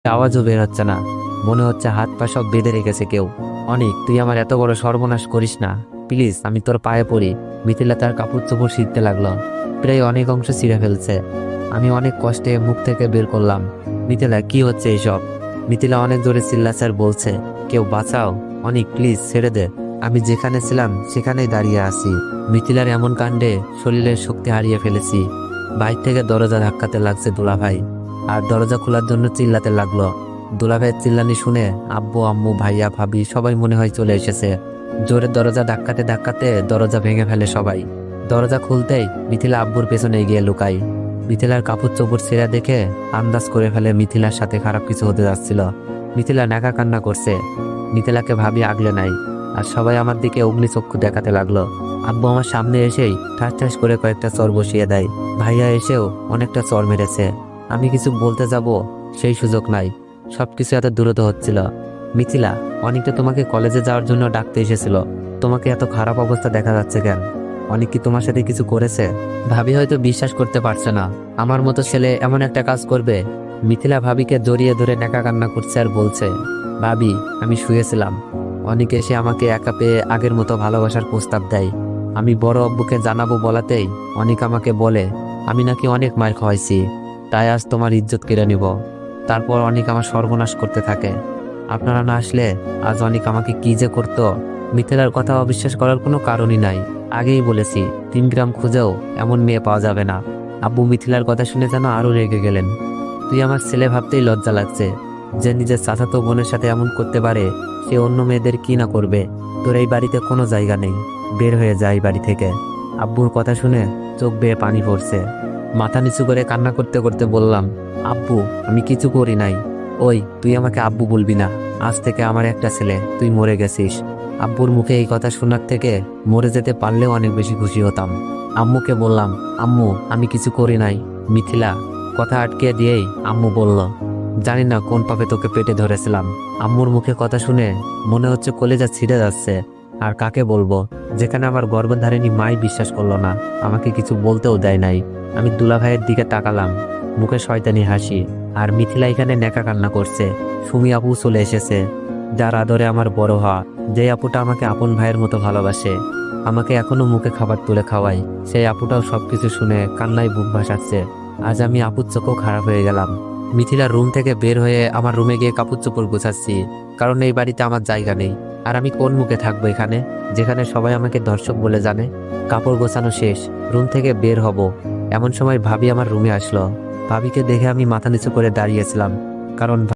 আওয়াজও বের হচ্ছে না, মনে হচ্ছে হাত পা সব বেঁধে রেখেছে কেউ। অনেক, তুই আমার এত বড় সর্বনাশ করিস না প্লিজ, আমি তোর পায়ে পড়ি। মিথিলা তার কাপড় চোপড় ছিঁড়তে লাগলো, প্রায় অনেক অংশ ছিঁড়ে ফেলছে। আমি অনেক কষ্টে মুখ থেকে বের করলাম, মিথিলা কি হচ্ছে এইসব? মিথিলা অনেক জোরে চিল্লাচার বলছে, কেউ বাঁচাও, অনেক প্লিজ ছেড়ে দে। আমি যেখানে ছিলাম সেখানেই দাঁড়িয়ে আছি। মিথিলার এমন কাণ্ডে শরীরের শক্তি হারিয়ে ফেলেছি। বাইর থেকে দরজা ধাক্কাতে লাগছে দুলাভাই, আর দরজা খোলার জন্য চিল্লাতে লাগলো। দুলাভাইয়ের চিল্লানি শুনে আব্বু আম্মু ভাইয়া ভাবি সবাই মনে হয় চলে এসেছে। জোরে দরজা ধাক্কাতে ধাক্কাতে দরজা ভেঙে ফেলে সবাই। দরজা খুলতেই মিথিলা আব্বুর পেছনে গিয়ে লুকাই। মিথিলার কাপড় চোপড় ছেঁড়া দেখে আন্দাজ করে ফেলে মিথিলার সাথে খারাপ কিছু হতে যাচ্ছিল। মিথিলা নাকা কান্না করছে, মিথিলাকে ভাবি আগলে নাই, আর সবাই আমার দিকে অগ্নিচক্ষু দেখাতে লাগলো। আব্বু আমার সামনে এসেই ঠাস ঠাস করে কয়েকটা চর বসিয়ে দেয়। ভাইয়া এসেও অনেকটা চর মেরেছে। আমি কিছু বলতে যাব সেই সুযোগ নাই, সবকিছু এত দ্রুত হচ্ছিল। মিথিলা, অনেকটা তোমাকে কলেজে যাওয়ার জন্য ডাকতে এসেছিল, তোমাকে এত খারাপ অবস্থা দেখা যাচ্ছে কেন? অনেক কি তোমার সাথে কিছু করেছে? ভাবি হয়তো বিশ্বাস করতে পারছে না আমার মতো ছেলে এমন একটা কাজ করবে। মিথিলা ভাবিকে জড়িয়ে ধরে নেকা কান্না করছে আর বলছে, ভাবি আমি শুয়েছিলাম, অনেক এসে আমাকে একা পেয়ে আগের মতো ভালোবাসার প্রস্তাব দেয়। আমি বড় আব্বুকে জানাবো বলাতেই অনেক আমাকে বলে আমি নাকি অনেক মার খাওয়াইছি, তাই আজ তোমার ইজ্জত কেড়ে নিব। তারপর অনেক আমার সর্বনাশ করতে থাকে। আপনারা না আসলে আজ অনেক আমাকে কি যে করতো। মিথিলার কথা অবিশ্বাস করার কোনো কারণই নাই। আগেই বলেছি 3 গ্রাম খুঁজেও এমন মেয়ে পাওয়া যাবে না। আব্বু মিথিলার কথা শুনে যেন আরো রেগে গেলেন। তুই আমার ছেলে ভাবতেই লজ্জা লাগছে, যে নিজের চাচাতো বোনের সাথে এমন করতে পারে, সে অন্য মেয়েদের কি না করবে। তোর এই বাড়িতে কোনো জায়গা নেই, বের হয়ে যায় বাড়ি থেকে। আব্বুর কথা শুনে চোখ বেয়ে পানি পড়ছে। মাথা নিচু করে কান্না করতে করতে বললাম, আব্বু আমি কিছু করি নাই। ওই তুই আমাকে আব্বু বলবি না, আজ থেকে আমার একটা ছেলে, তুই মরে গেছিস। আব্বুর মুখে এই কথা শোনার থেকে মরে যেতে পারলেও অনেক বেশি খুশি হতাম। আম্মুকে বললাম, আম্মু আমি কিছু করি নাই। মিথিলা কথা আটকে দিয়েই আম্মু বলল, জানি না কোন পাপে তোকে পেটে ধরেছিলাম। আম্মুর মুখে কথা শুনে মনে হচ্ছে কলেজা ছিঁড়ে যাচ্ছে। আর কাকে বলবো, যেখানে আমার গর্ভধারিণী মাই বিশ্বাস করলো না, আমাকে কিছু বলতেও দেয় নাই। আমি দুলাভাইয়ের দিকে তাকালাম, মুখে শয়তানি হাসি। আর মিথিলা এখানে নেকা কান্না করছে। সুমি আপু চলে এসেছে, যার আদরে আমার বড় হওয়া, যে আপুটা আমাকে আপন ভাইয়ের মতো ভালোবাসে, আমাকে এখনো মুখে খাবার তুলে খাওয়াই। সেই আপুটাও সবকিছু শুনে কান্নায় বুক ভাসাচ্ছে। আজ আমি আপুর চোখও খারাপ হয়ে গেলাম। মিথিলার রুম থেকে বের হয়ে আমার রুমে গিয়ে কাপড় চোপড় গোছাচ্ছি, কারণ এই বাড়িতে আমার জায়গা নেই। আর আমি কোন মুখে থাকবো এখানে, যেখানে সবাই আমাকে দর্শক বলে জানে। কাপড় গোছানো শেষ, রুম থেকে বের হব, এমন সময় ভাবি আমার রুমে আসলো। ভাবিকে দেখে আমি মাথা নিচু করে দাঁড়িয়েছিলাম, কারণ